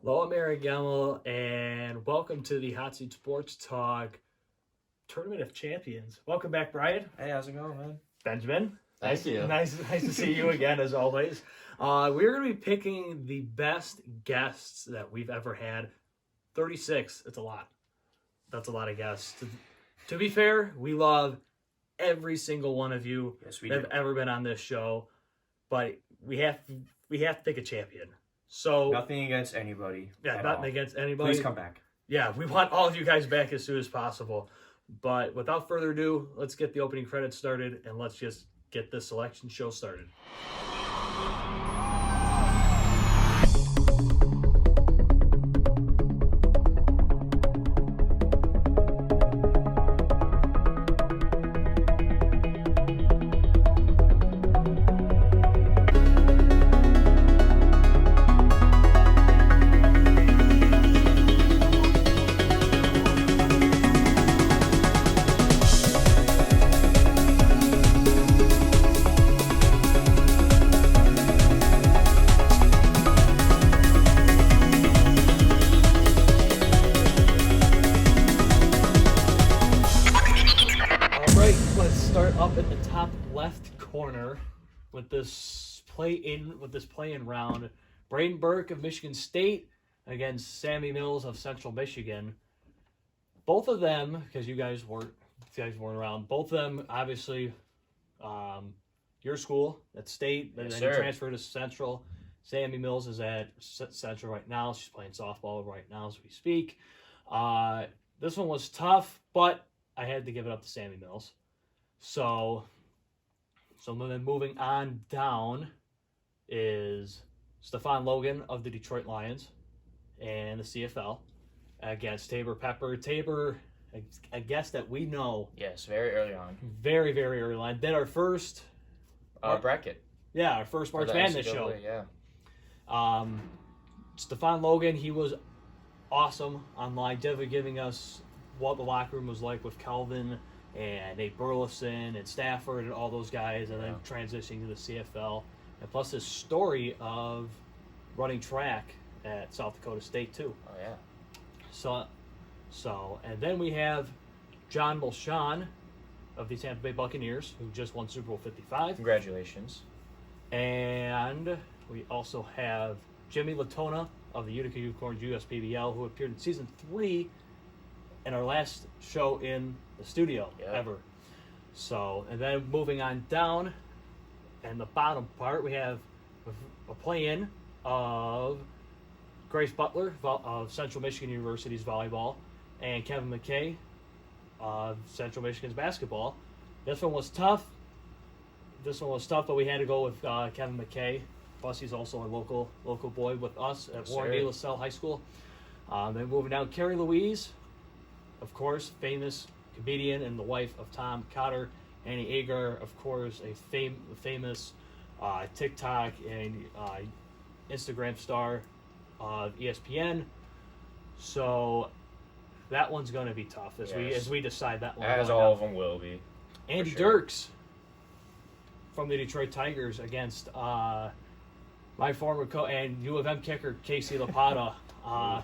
Hello, I'm Aaron Gemmel, and welcome to the Hot Seat Sports Talk Tournament of Champions. Welcome back, Brian. Hey, how's it going, man? Benjamin. Thank you. Nice to see you again, as always. We're going to be picking the best guests that we've ever had. 36. It's a lot. That's a lot of guests. To be fair, we love every single one of you that have ever been on this show, but we have to pick a champion. So nothing against anybody. Yeah, nothing against anybody. Please come back. Yeah, we want all of you guys back as soon as possible. But without further ado, let's get the opening credits started, and let's just get this selection show started. Corner with this play-in round. Braden Burke of Michigan State against Sammy Mills of Central Michigan. Both of them, because you guys weren't around. Both of them, obviously, your school at State, and then you transferred to Central. Sammy Mills is at Central right now. She's playing softball right now as we speak. This one was tough, but I had to give it up to Sammy Mills. So then moving on down is Stefan Logan of the Detroit Lions and the CFL against Tabor Pepper. Tabor, a guest that we know. Yes, very early on. Very, very early on. Did our first... bracket. Yeah, our first March Madness show. Yeah. Stefan Logan, he was awesome online, definitely giving us what the locker room was like with Kelvin and Nate Burleson and Stafford and all those guys, and then transitioning to the CFL. And plus this story of running track at South Dakota State, too. Oh, yeah. So, and then we have John Mulshawn of the Tampa Bay Buccaneers, who just won Super Bowl 55. Congratulations. And we also have Jimmy Latona of the Utica Unicorns USPBL, who appeared in Season 3 in our last show in the studio ever. So, and then moving on down, and the bottom part, we have a play-in of Grace Butler of Central Michigan University's volleyball and Kevin McKay of Central Michigan's basketball. This one was tough, but we had to go with Kevin McKay. Plus, he's also a local boy with us at Warren D. LaSalle High School. Then moving down, Carrie Louise, of course, famous comedian and the wife of Tom Cotter. Annie Agar, of course, a famous TikTok and Instagram star of ESPN. So that one's going to be tough as we decide that one. As all of them will be. Andy Dirks from the Detroit Tigers against my former coach and U of M kicker Casey Lapata.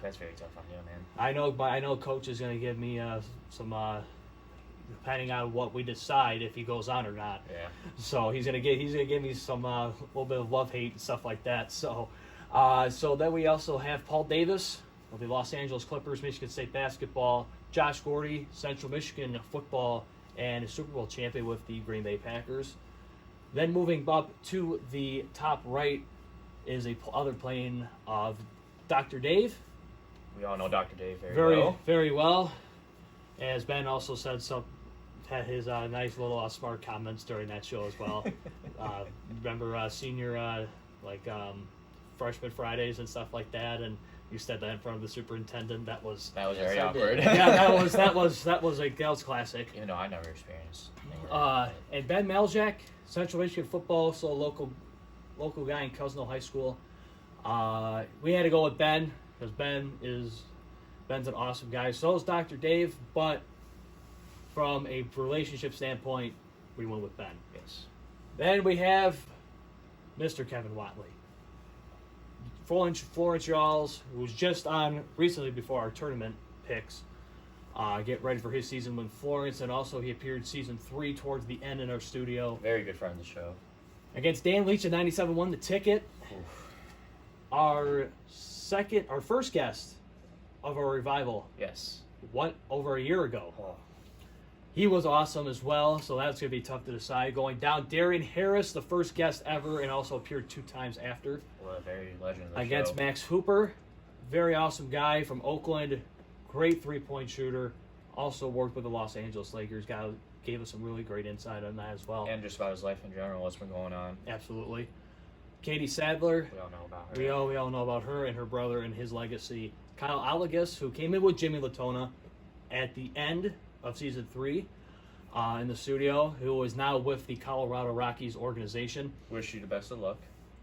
That's very tough on you, man. I know Coach is going to give me some, depending on what we decide if he goes on or not. Yeah. So he's gonna give me some little bit of love hate and stuff like that. So then we also have Paul Davis of the Los Angeles Clippers, Michigan State basketball. Josh Gordy, Central Michigan football, and a Super Bowl champion with the Green Bay Packers. Then moving up to the top right is a other plane of Dr. Dave. We all know Dr. Dave very well. As Ben also said, had his nice little smart comments during that show as well. Remember senior freshman Fridays and stuff like that, and you said that in front of the superintendent. That was very awkward. Yeah, that was classic. Even though I never experienced. And Ben Maljak, Central Michigan football, so a local guy in Cousino High School. We had to go with Ben because Ben's an awesome guy. So is Dr. Dave, but from a relationship standpoint, we went with Ben. Yes. Then we have Mr. Kevin Watley. Florence Yalls, who was just on recently before our tournament picks. Get ready for his season with Florence, and also he appeared season 3 towards the end in our studio. Very good friend of the show. Against Dan Leach at 97 won the ticket. Oof. Our first guest of our revival. Yes. Over a year ago. Oh. He was awesome as well, so that's going to be tough to decide. Going down, Darren Harris, the first guest ever, and also appeared 2 times after. What a very legend of the Against show. Max Hooper. Very awesome guy from Oakland. Great 3-point shooter. Also worked with the Los Angeles Lakers. Gave us some really great insight on that as well. And just about his life in general, what's been going on. Absolutely. Katie Sadler. We all know about her. We all know about her and her brother and his legacy. Kyle Allegas, who came in with Jimmy Latona at the end of season 3 in the studio, who is now with the Colorado Rockies organization. Wish you the best of luck.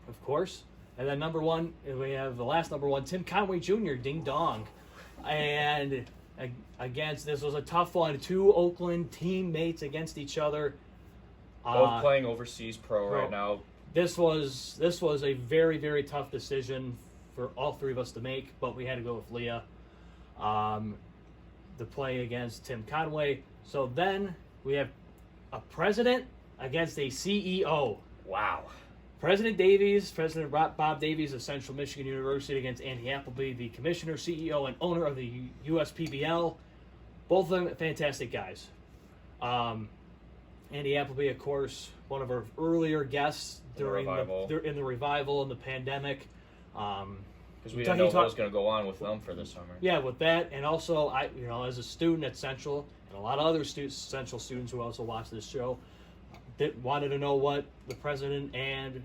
Of course. And then number 1, we have the last number 1, Tim Conway Jr., Ding Dong. And this was a tough one. 2 Oakland teammates against each other. Both playing overseas pro right now. This was a very, very tough decision for all 3 of us to make, but we had to go with Leah to play against Tim Conway. So then we have a president against a CEO. Wow. President Bob Davies of Central Michigan University against Andy Appleby, the commissioner, CEO, and owner of the USPBL. Both of them fantastic guys. Andy Appleby, of course, one of our earlier guests in the revival and the pandemic. Because we didn't know what was going to go on with them for this summer. Yeah, with that, and also as a student at Central, and a lot of other Central students who also watch this show, that wanted to know what the president and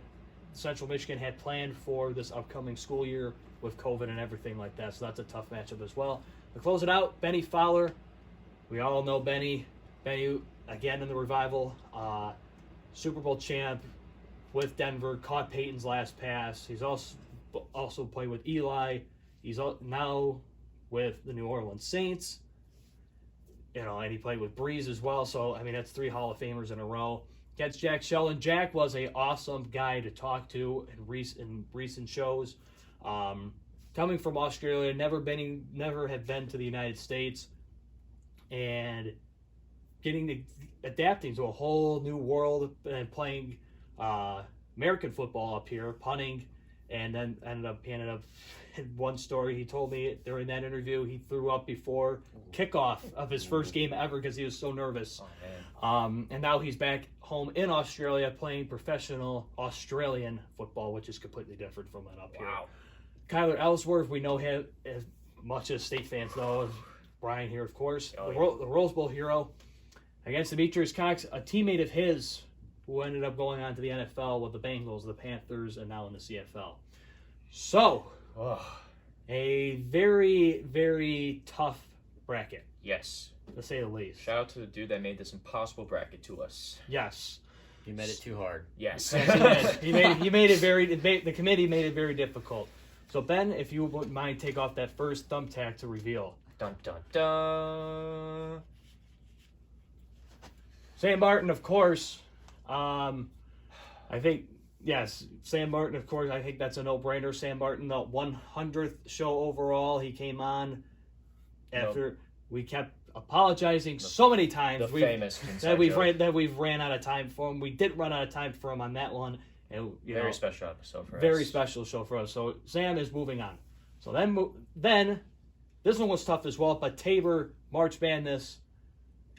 Central Michigan had planned for this upcoming school year with COVID and everything like that. So that's a tough matchup as well. To close it out, Benny Fowler. We all know Benny. Benny, again in the revival, Super Bowl champ with Denver, caught Peyton's last pass. He's also played with Eli. He's now with the New Orleans Saints. And he played with Breeze as well. So, that's 3 Hall of Famers in a row. Against Jack Sheldon. Jack was an awesome guy to talk to in recent shows. Coming from Australia, never had been to the United States, and adapting to a whole new world and playing American football up here, punting, and then ended up in one story he told me during that interview he threw up before kickoff of his first game ever because he was so nervous. Oh, man. And now he's back home in Australia playing professional Australian football, which is completely different from that up here. Kyler Ellsworth, we know him as much as state fans know. Brian here, of course. Oh, the Rose Bowl hero. Against Demetrius Cox, a teammate of his who ended up going on to the NFL with the Bengals, the Panthers, and now in the CFL. So, a very, very tough bracket. Yes. To say the least. Shout out to the dude that made this impossible bracket to us. Yes. He made it too hard. Yes. He made it the committee made it very difficult. So, Ben, if you wouldn't mind, take off that first thumbtack to reveal. Dun, dun, dun. Sam Martin, of course. I think, yes, Sam Martin, of course, I think that's a no-brainer. Sam Martin, the 100th show overall, he came on after we kept apologizing so many times that we've ran out of time for him. We did run out of time for him on that one. And, very special episode for us. Very special show for us. So Sam is moving on. So then this one was tough as well, but Tabor March Madness,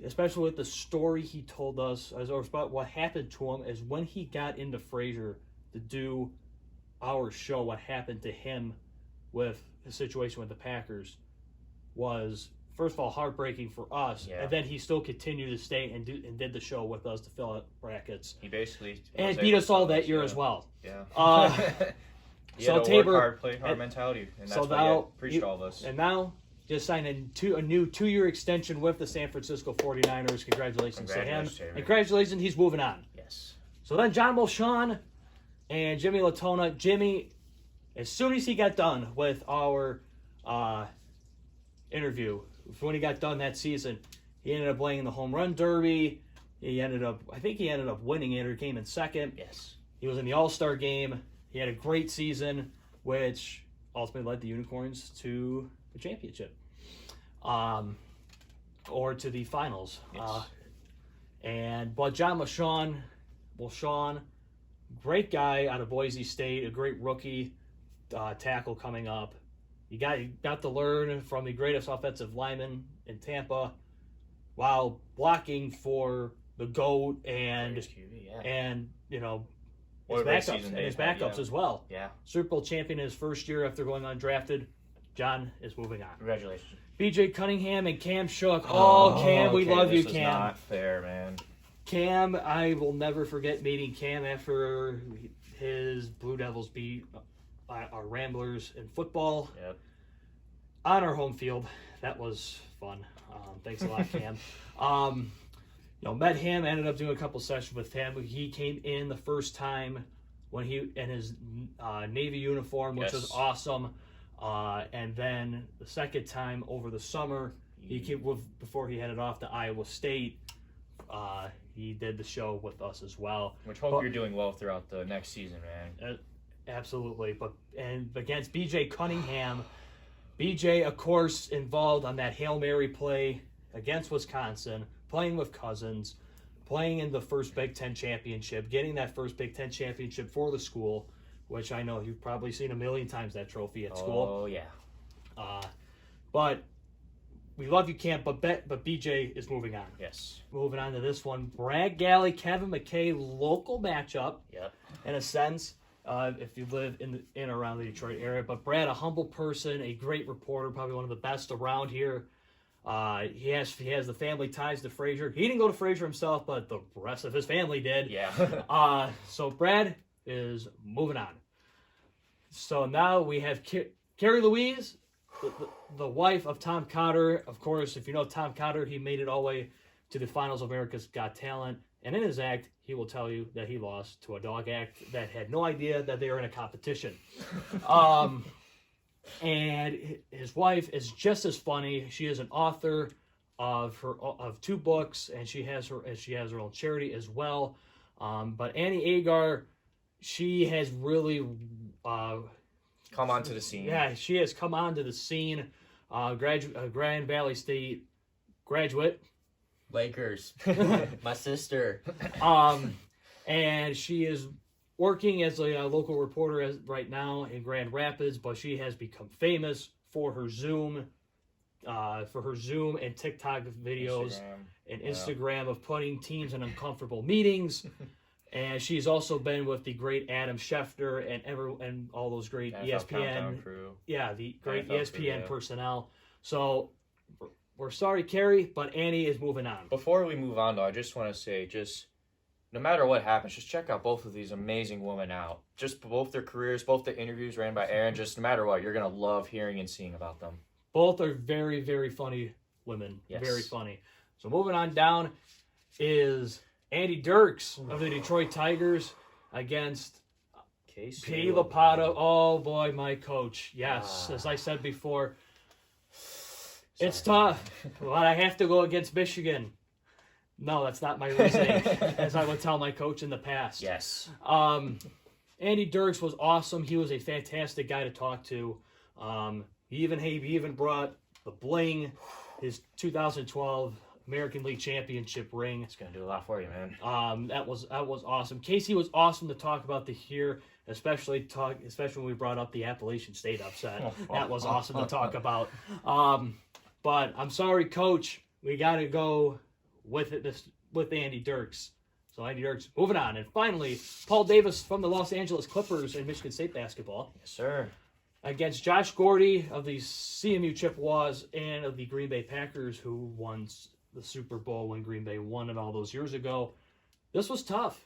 especially with the story he told us about what happened to him, is when he got into Fraser to do our show, what happened to him with the situation with the Packers was, first of all, heartbreaking for us, and then he still continued to stay and did the show with us to fill out brackets. He basically beat us all that year as well. Yeah. He had a Tabor, work hard, play hard mentality, and that's what he preached all of us. And now, just signed a new 2-year extension with the San Francisco 49ers. Congratulations to him. And congratulations, he's moving on. Yes. So then John Mulshawn and Jimmy Latona. Jimmy, as soon as he got done with our interview, when he got done that season, he ended up playing in the home run derby. I think he ended up winning it or came in second. Yes. He was in the All-Star game. He had a great season. which ultimately led the Unicorns to the championship, or to the finals. Yes. But John Sean, great guy out of Boise State, a great rookie tackle coming up. You got to learn from the greatest offensive lineman in Tampa while blocking for the GOAT and QB, and his backups backups as well. Yeah. Super Bowl champion in his first year after going undrafted. John is moving on. Congratulations. BJ Cunningham and Cam Shook. Oh, Cam, we love you, Cam. This is not fair, man. Cam, I will never forget meeting Cam after his Blue Devils beat our Ramblers in football. Yep. On our home field. That was fun. Thanks a lot, Cam. Met him, ended up doing a couple sessions with him. He came in the first time when he in his Navy uniform, which was awesome. And then the second time over the summer, he came before he headed off to Iowa State. He did the show with us as well. Which hope you're doing well throughout the next season, man. Absolutely. And against BJ Cunningham, BJ, of course, involved on that Hail Mary play against Wisconsin, playing with Cousins, playing in the first Big Ten championship, getting that first Big Ten championship for the school, which I know you've probably seen a million times, that trophy at school. Oh, yeah. But we love you, Cam, but BJ is moving on. Yes. Moving on to this one. Brad Galley, Kevin McKay, local matchup. Yep. In a sense, if you live in and around the Detroit area. But Brad, a humble person, a great reporter, probably one of the best around here. He has the family ties to Fraser. He didn't go to Fraser himself, but the rest of his family did. Yeah. So Brad is moving on. So now we have Carrie Louise, the wife of Tom Cotter. Of course, if you know Tom Cotter, he made it all the way to the finals of America's Got Talent. And in his act, he will tell you that he lost to a dog act that had no idea that they were in a competition. And his wife is just as funny. She is an author of 2 books, and she has her own charity as well. But Annie Agar, she has really come onto the scene. Yeah, she has come onto the scene. Grand Valley State graduate. Lakers, my sister. And she is working as a local reporter right now in Grand Rapids, but she has become famous for her Zoom and TikTok videos and Instagram of putting teams in uncomfortable meetings. And she's also been with the great Adam Schefter and all those great ESPN crew. Yeah, the great NFL ESPN crew, personnel. So we're sorry, Carrie, but Annie is moving on. Before we move on, though, I just want to say, no matter what happens, just check out both of these amazing women out. Just both their careers, both the interviews ran by Aaron. Just no matter what, you're going to love hearing and seeing about them. Both are very, very funny women. Yes. Very funny. So moving on down is Andy Dirks of the Detroit Tigers against P. Lopato. Oh, boy, my coach. Yes, as I said before, it's tough. But I have to go against Michigan. No, that's not my reasoning, as I would tell my coach in the past. Yes. Andy Dirks was awesome. He was a fantastic guy to talk to. He even brought the bling, his 2012 American League Championship ring. It's going to do a lot for you, man. That was awesome. Casey was awesome to talk about especially when we brought up the Appalachian State upset. That was awesome to talk about. But I'm sorry, Coach. We got to go with Andy Dirks. So Andy Dirks, moving on. And finally, Paul Davis from the Los Angeles Clippers in Michigan State basketball. Yes, sir. Against Josh Gordy of the CMU Chippewas and of the Green Bay Packers, who won the Super Bowl when Green Bay won it all those years ago. This was tough.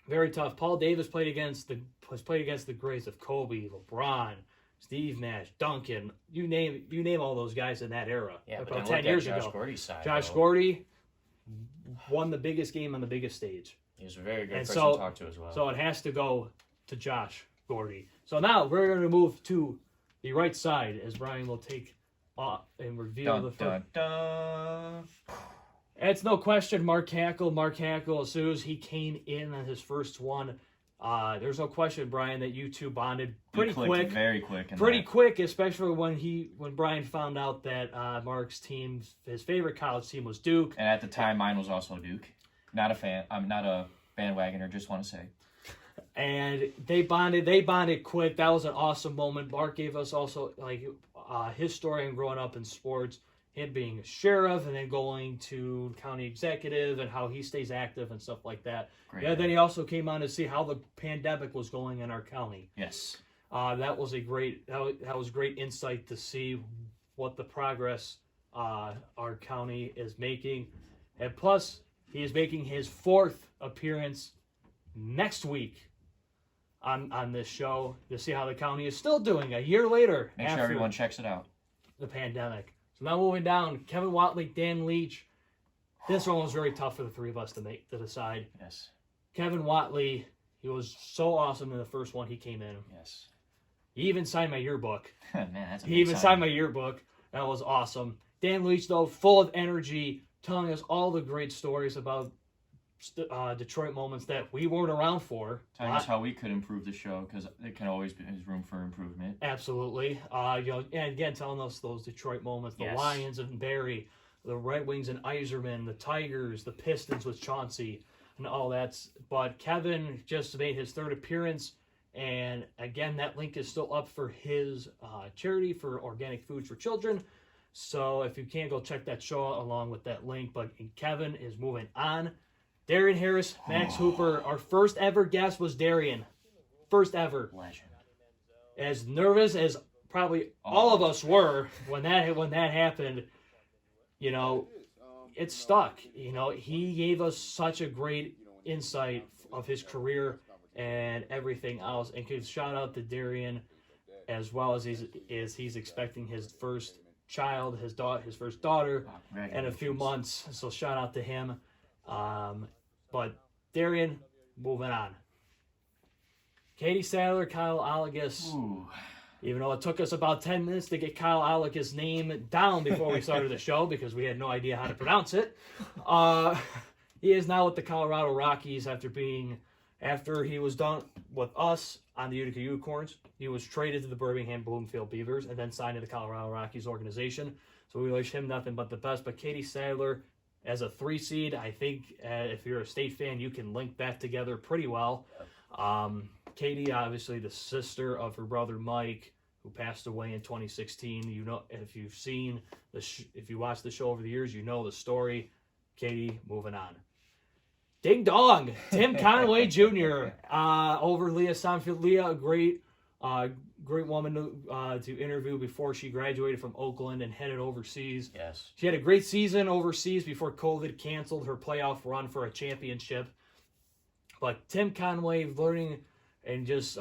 Very tough. Paul Davis played against the greats of Kobe, LeBron, Steve Nash, Duncan, you name all those guys in that era. Yeah, about 10 years ago. Josh Gordy's side. Josh Gordy won the biggest game on the biggest stage. He was a very good person to talk to as well. So it has to go to Josh Gordy. So now we're going to move to the right side as Brian will take and reveal the first. It's no question Mark Hackel. As soon as he came in on his first one, There's no question, Brian, that you two bonded pretty quick. Very quick. Pretty quick, especially when Brian found out that Mark's team, his favorite college team, was Duke. And at the time, mine was also Duke. Not a fan. I'm not a bandwagoner, just want to say. And they bonded quick. That was an awesome moment. Mark gave us also his story and growing up in sports, him being a sheriff and then going to county executive and how he stays active and stuff like that. Great. Yeah, then he also came on to see how the pandemic was going in our county. Yes. That was great insight to see what the progress our county is making. And plus, he is making his 4th appearance next week on this show to see how the county is still doing a year later. Make sure everyone checks it out. The pandemic. So now moving down, Kevin Watley, Dan Leach. This one was very tough for the three of us to decide. Yes. Kevin Watley, he was so awesome in the first one he came in. Yes. He even signed my yearbook. Man, that's a He even signed my yearbook. That was awesome. Dan Leach, though, full of energy, telling us all the great stories about Detroit moments that we weren't around for. Telling us how we could improve the show, because there can always be room for improvement. Absolutely. And again, telling us those Detroit moments, the Lions and Barry, the Red Wings and Iserman, the Tigers, the Pistons with Chauncey, and all that. But Kevin just made his 3rd appearance, and again, that link is still up for his charity for organic foods for children. So if you can't, go check that show out along with that link. But Kevin is moving on. Darren Harris, Max Hooper. Our first ever guest was Darian. First ever. Legend. As nervous as probably all of us were when that happened, it stuck. He gave us such a great insight of his career and everything else. And could shout out to Darian as well as he's expecting his first child, his first daughter, in a few months. So shout out to him. But Darian, moving on. Katie Sandler, Kyle Allagus. Ooh. Even though it took us about 10 minutes to get Kyle Allagus' name down before we started the show because we had no idea how to pronounce it. He is now with the Colorado Rockies after he was done with us on the Utica Unicorns. He was traded to the Birmingham Bloomfield Beavers and then signed to the Colorado Rockies organization. So we wish him nothing but the best. But Katie Sadler, as a 3 seed, I think if you're a State fan, you can link that together pretty well. Katie, obviously the sister of her brother Mike, who passed away in 2016. If you watched the show over the years, you know the story. Katie, moving on. Ding dong, Tim Conway Jr. Over Leah Sonfield. Leah, a great woman to interview before she graduated from Oakland and headed overseas. Yes. She had a great season overseas before COVID canceled her playoff run for a championship. But Tim Conway learning and just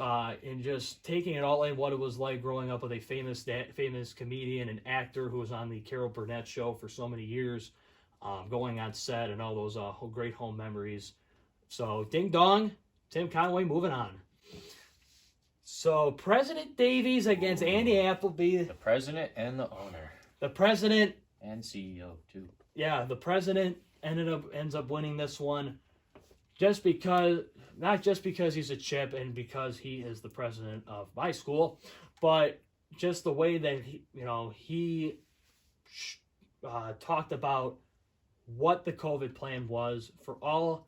taking it all in, what it was like growing up with a famous comedian and actor who was on the Carol Burnett show for so many years, going on set and all those great home memories. So ding dong, Tim Conway moving on. So President Davies against Andy Appleby. The president and the owner. The president and CEO too. Yeah, the president ends up winning this one. Not just because he's a chip and because he is the president of my school, but just the way that he talked about what the COVID plan was for all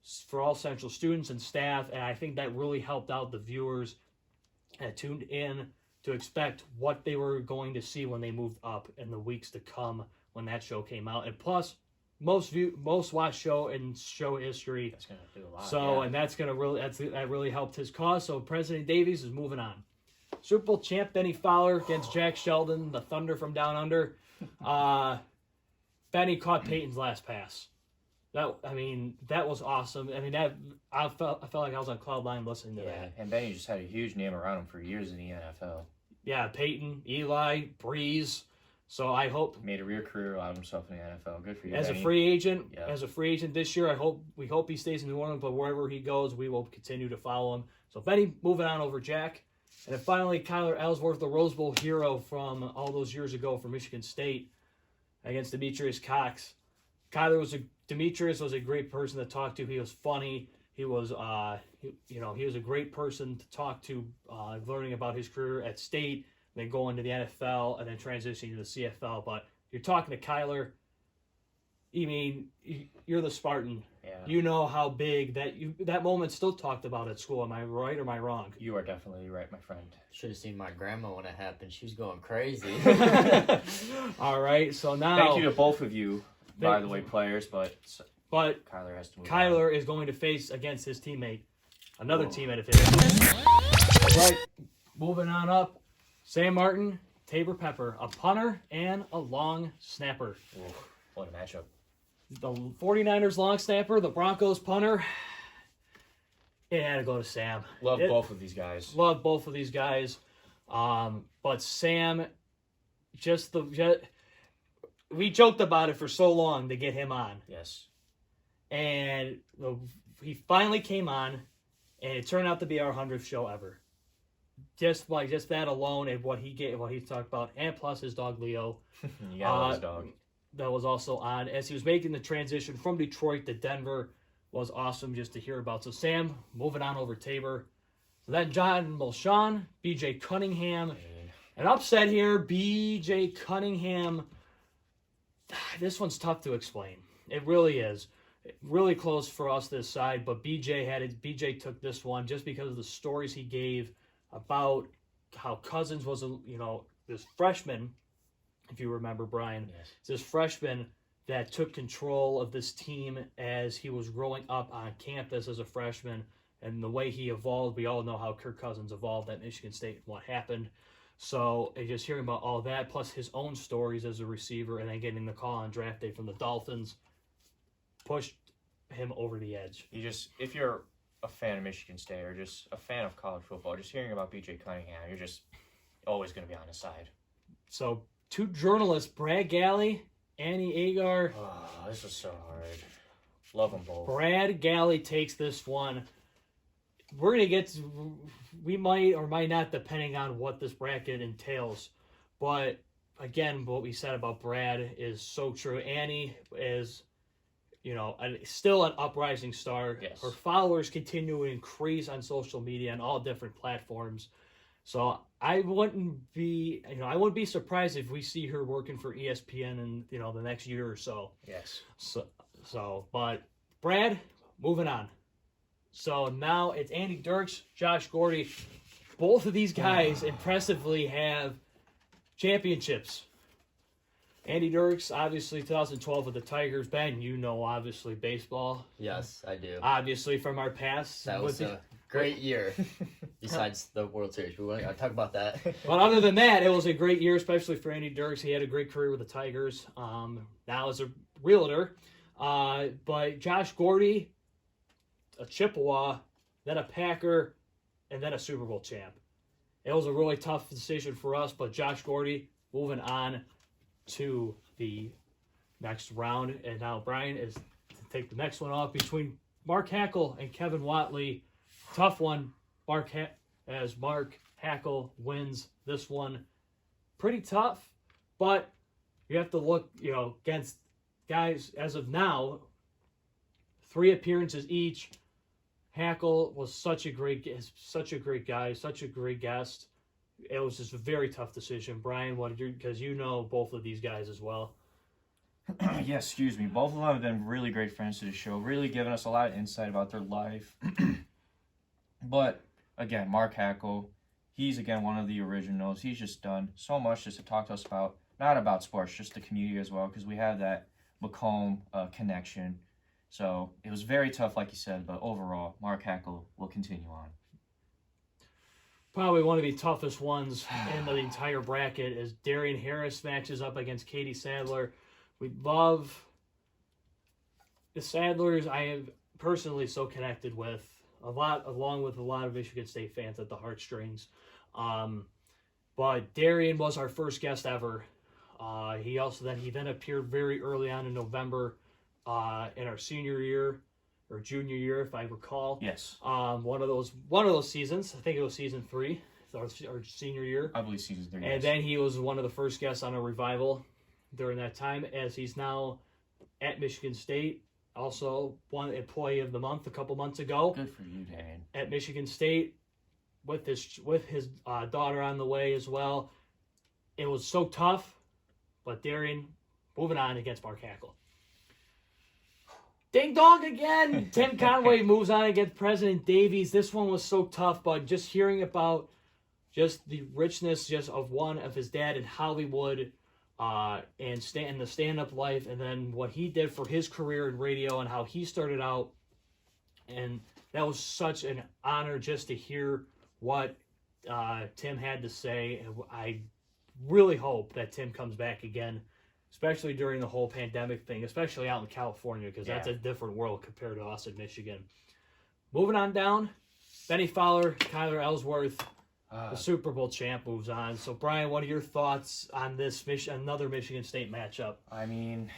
Central students and staff, and I think that really helped out the viewers that tuned in to expect what they were going to see when they moved up in the weeks to come when that show came out, and plus. Most watched show in show history. That's gonna do a lot. So, yeah. And that really helped his cause. So President Davies is moving on. Super Bowl champ Benny Fowler against Jack Sheldon, the Thunder from down under. Benny caught Peyton's last pass. That was awesome. I felt like I was on cloud nine listening to that. And Benny just had a huge name around him for years in the NFL. Yeah, Peyton, Eli, Breeze. So I hope made a real career out of himself in the NFL. Good for you, as Benny. As a free agent this year, we hope he stays in New Orleans, but wherever he goes, we will continue to follow him. So Benny moving on over Jack. And then finally, Kyler Ellsworth, the Rose Bowl hero from all those years ago from Michigan State, against Demetrius Cox. Demetrius was a great person to talk to. He was funny. He was he was a great person to talk to, learning about his career at State, then going to the NFL, and then transitioning to the CFL. But you're talking to Kyler. You're the Spartan. Yeah. You know how big that moment's still talked about at school. Am I right or am I wrong? You are definitely right, my friend. Should have seen my grandma when it happened. She was going crazy. All right, so now... Thank you to both of you, by the way, players, but Kyler has to move on. Kyler is going to face against his teammate, another teammate of his. All right, moving on up. Sam Martin, Tabor Pepper, a punter and a long snapper. Ooh, what a matchup. The 49ers long snapper, the Broncos punter. It had to go to Sam. Love both of these guys. But Sam, we joked about it for so long to get him on. Yes. And he finally came on, and it turned out to be our 100th show ever. Just that alone, and what he talked about, and plus his dog Leo. You gotta love his dog. That was also on as he was making the transition from Detroit to Denver. Was awesome just to hear about. So Sam moving on over Tabor. So then John Mulshawn, B.J. Cunningham, an upset here. B.J. Cunningham. This one's tough to explain. It really is. Really close for us this side, but BJ took this one just because of the stories he gave about how Cousins was this freshman. If you remember, Brian, yes. It's this freshman that took control of this team as he was growing up on campus as a freshman, and the way he evolved. We all know how Kirk Cousins evolved at Michigan State and what happened. So just hearing about all that, plus his own stories as a receiver, and then getting the call on draft day from the Dolphins, pushed him over the edge. If you're a fan of Michigan State or just a fan of college football, just hearing about B.J. Cunningham, you're just always going to be on his side. So, two journalists, Brad Galley, Annie Agar. Oh, this was so hard. Love them both. Brad Galley takes this one. We're going to get to, we might or might not, depending on what this bracket entails. But, again, what we said about Brad is so true. Annie is, still an uprising star. Yes. Her followers continue to increase on social media and all different platforms. So I wouldn't be surprised if we see her working for ESPN in, the next year or so. Yes. But Brad, moving on. So now it's Andy Dirks, Josh Gordy. Both of these guys impressively have championships. Andy Dirks, obviously 2012 with the Tigers. Ben, obviously baseball. Yes, I do. Obviously from our past. That was a great year. Besides the World Series, we want to talk about that. But other than that, it was a great year, especially for Andy Dirks. He had a great career with the Tigers. Now as a realtor. But Josh Gordy, a Chippewa, then a Packer, and then a Super Bowl champ. It was a really tough decision for us, but Josh Gordy moving on to the next round. And now Brian is to take the next one off between Mark Hackel and Kevin Watley. Tough one. Mark Hackel wins this one. Pretty tough, but you have to look, against guys as of now, 3 appearances each. Hackel was such a great guy, such a great guest. It was just a very tough decision. Brian, what did you, because both of these guys as well. Yes, excuse me. Both of them have been really great friends to the show, really giving us a lot of insight about their life. But, again, Mark Hackel, he's, again, one of the originals. He's just done so much just to talk to us about, not about sports, just the community as well, because we have that Macomb connection. So it was very tough, like you said, but overall, Mark Hackel will continue on. Probably one of the toughest ones in the entire bracket is Darren Harris matches up against Katie Sadler. We love the Sadlers. I am personally so connected with a lot, along with a lot of Michigan State fans at the heartstrings. But Darian was our first guest ever. He then appeared very early on in November in our senior year or junior year, if I recall. Yes. One of those seasons. I think it was season 3, our senior year. I believe season 3. And then he was one of the first guests on a revival during that time, as he's now at Michigan State. also won Employee of the Month a couple months ago. Good for you, Darian. At Michigan State with his daughter on the way as well. It was so tough, but Darian moving on against Mark Hackel. Ding dong again! Tim Conway moves on against President Davies. This one was so tough, but just hearing about just the richness just of one of his dad in Hollywood and the stand-up life, and then what he did for his career in radio and how he started out. And that was such an honor just to hear what Tim had to say. And I really hope that Tim comes back again, especially during the whole pandemic thing, especially out in California, because that's a different world compared to us in Michigan. Moving on down, Benny Fowler, Kyler Ellsworth, the Super Bowl champ moves on. So, Brian, what are your thoughts on this another Michigan State matchup? I mean,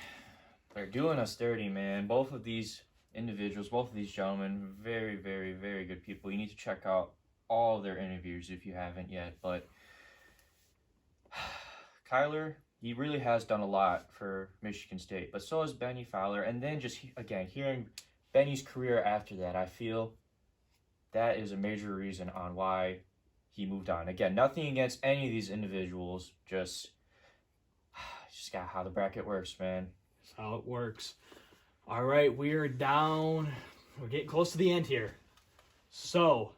they're doing us dirty, man. Both of these individuals, both of these gentlemen, very, very, very good people. You need to check out all of their interviews if you haven't yet. But Kyler, he really has done a lot for Michigan State, but so has Benny Fowler. And then just, again, hearing Benny's career after that, I feel that is a major reason on why he moved on. Again, nothing against any of these individuals, just got how the bracket works, man. That's how it works. All right, we're down. We're getting close to the end here. So,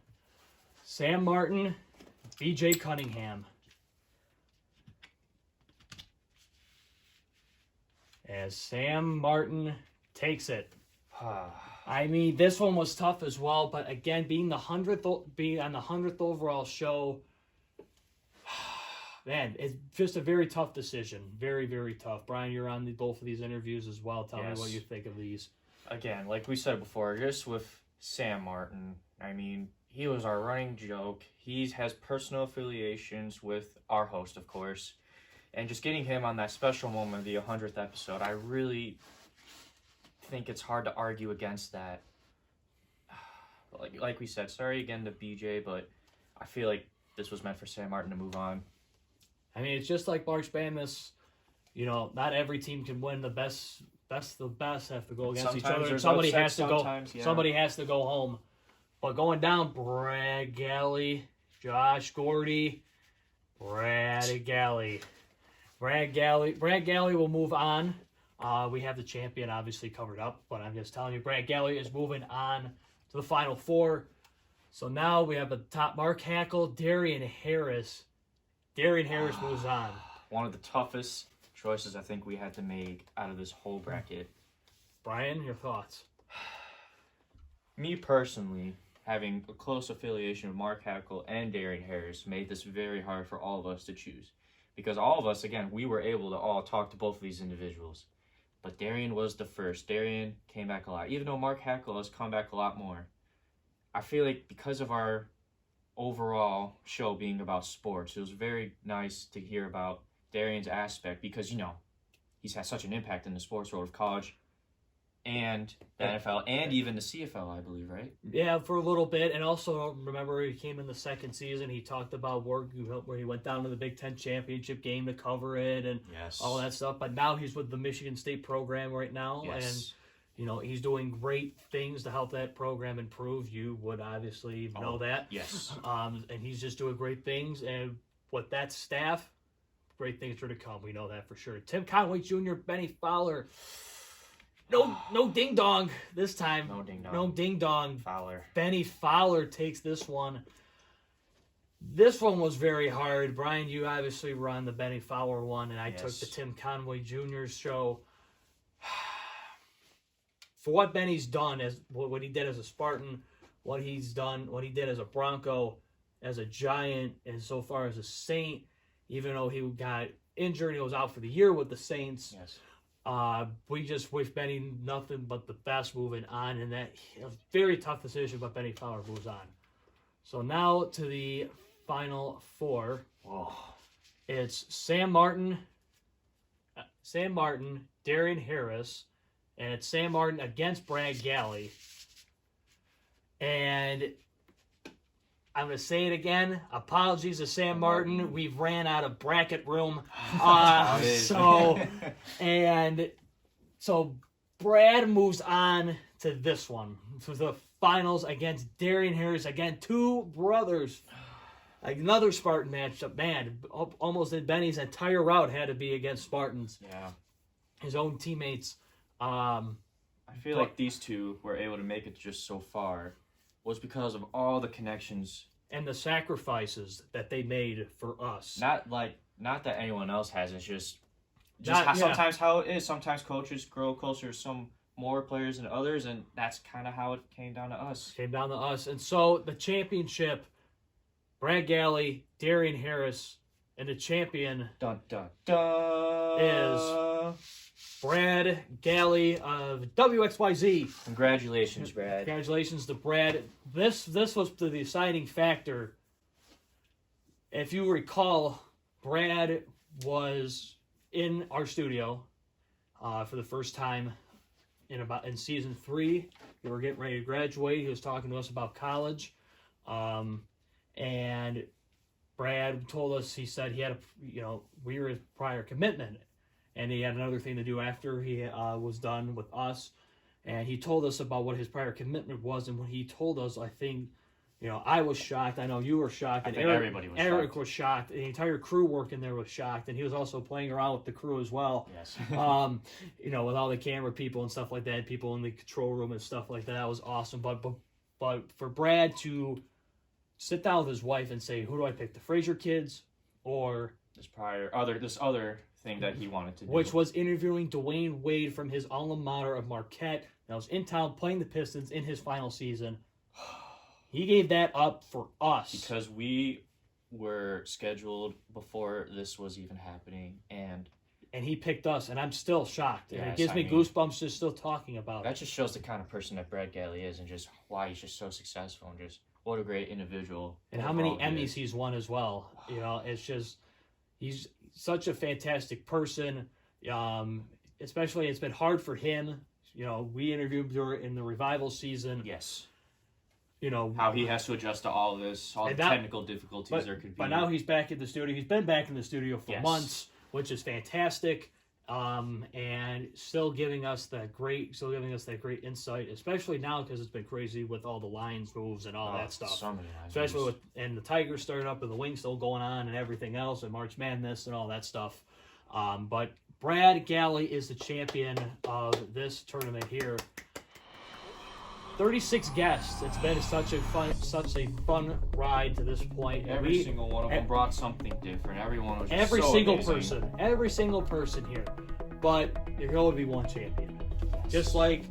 Sam Martin, B.J. Cunningham. As Sam Martin takes it. I mean, this one was tough as well, but again, being on the 100th overall show, man, it's just a very tough decision. Very, very tough. Brian, you're on both of these interviews as well. Tell me what you think of these. Again, like we said before, just with Sam Martin, I mean, he was our running joke. He has personal affiliations with our host, of course. And just getting him on that special moment, the 100th episode, I really think it's hard to argue against that. Like we said, sorry again to BJ, but I feel like this was meant for Sam Martin to move on. I mean, it's just like March Madness. You know, not every team can win. The best of the best have to go against each other. And somebody has to go. Somebody has to go home. But going down, Brad Galley, Josh Gordy, Brad Galley will move on. We have the champion obviously covered up, but I'm just telling you, Brad Galley is moving on to the Final Four. So now we have a top Mark Hackel, Darren Harris. Darren Harris moves on. One of the toughest choices I think we had to make out of this whole bracket. Brian, your thoughts? Me personally, having a close affiliation with Mark Hackel and Darren Harris made this very hard for all of us to choose. Because all of us, again, we were able to all talk to both of these individuals. But Darian was the first. Darian came back a lot. Even though Mark Hackel has come back a lot more. I feel like because of our overall show being about sports, it was very nice to hear about Darian's aspect. Because, you know, he's had such an impact in the sports world of college and the NFL and even the CFL, I believe, right? Yeah, for a little bit. And also, remember, he came in the second season. He talked about work where he went down to the Big Ten championship game to cover it and all that stuff. But now he's with the Michigan State program right now. Yes. And, you know, he's doing great things to help that program improve. You would obviously know that. Yes. And he's just doing great things. And with that staff, great things are to come. We know that for sure. Tim Conway Jr., Benny Fowler. No ding dong this time. No ding dong. No ding dong. Fowler. Benny Fowler takes this one. This one was very hard. Brian, you obviously were on the Benny Fowler one, and I took the Tim Conway Jr.'s show. For what Benny's done, as what he did as a Spartan, what he did as a Bronco, as a Giant, and so far as a Saint, even though he got injured, he was out for the year with the Saints. Yes. We just wish Benny nothing but the best moving on, and that a very tough decision, but Benny Fowler moves on. So now to the Final Four. Whoa. It's Sam Martin, Darian Harris, and it's Sam Martin against Brad Galley. And I'm going to say it again. Apologies to Sam Martin. We've ran out of bracket room. So Brad moves on to this one, to the finals against Darren Harris. Again, two brothers. Another Spartan matchup. Man, almost in Benny's entire route had to be against Spartans. Yeah. His own teammates. I feel like these two were able to make it just so far was because of all the connections and the sacrifices that they made for us. Not that anyone else has. It's just Sometimes how it is. Sometimes coaches grow closer to some more players than others, and that's kind of how it came down to us. And so the championship, Brad Galley, Darian Harris, and the champion Dun, dun, dun. is Brad Galley of WXYZ. Congratulations, Brad. Congratulations to Brad. This was the deciding factor. If you recall, Brad was in our studio for the first time in season 3. We were getting ready to graduate. He was talking to us about college, and Brad told us, he said he had we were his prior commitment, and he had another thing to do after he was done with us, and he told us about what his prior commitment was. And when he told us, I think, I was shocked. I know you were shocked. I And think everybody was Eric shocked. was shocked. The entire crew working there was shocked, and he was also playing around with the crew as well. Yes. With all the camera people and stuff like that, people in the control room and stuff like that. That was awesome. But for Brad to sit down with his wife and say, who do I pick, the Fraser kids or this other thing that he wanted to do, which was interviewing Dwayne Wade from his alma mater of Marquette, that was in town playing the Pistons in his final season. He gave that up for us. Because we were scheduled before this was even happening, and he picked us, and I'm still shocked. And Yes, it gives me goosebumps just still talking about that it. just shows the kind of person that Brad Galley is, and just why he's just so successful, and just what a great individual. And how many overall he Emmys is. he's won as well. It's just, he's such a fantastic person. Especially, it's been hard for him. We interviewed him in the revival season. Yes. How he has to adjust to all this, all the technical difficulties there could be. But now he's back in the studio. He's been back in the studio for Yes. months, which is fantastic. And still giving us that great insight, especially now because it's been crazy with all the lines moves and all that stuff. So many lines Especially moves. and the Tigers starting up and the Wings still going on and everything else and March Madness and all that stuff. But Brad Galley is the champion of this tournament here. 36 guests. It's been such a fun ride to this point. Every single one of them brought something different. Everyone was just Every so single amazing. person here. But there can only be one champion. Just like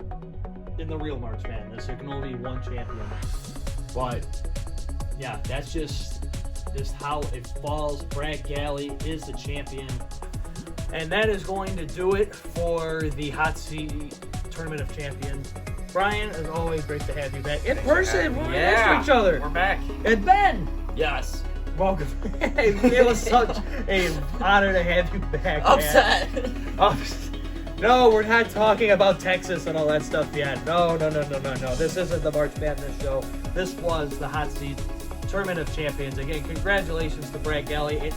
in the real March Madness, there can only be one champion. But yeah, that's just how it falls. Brad Galley is the champion. And that is going to do it for the Hot Seat Tournament of Champions. Brian, as always, great to have you back in person. We're next to each other. We're back. And Ben, Yes. welcome. It was such an honor to have you back. Upset. Man. No, we're not talking about Texas and all that stuff yet. No. This isn't the March Madness show. This was the Hot Seat Tournament of Champions. Again, congratulations to Brad Galley and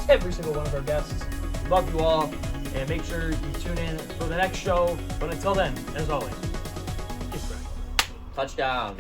every single one of our guests. Love you all. And make sure you tune in for the next show. But until then, as always, keep Brad. Touchdown.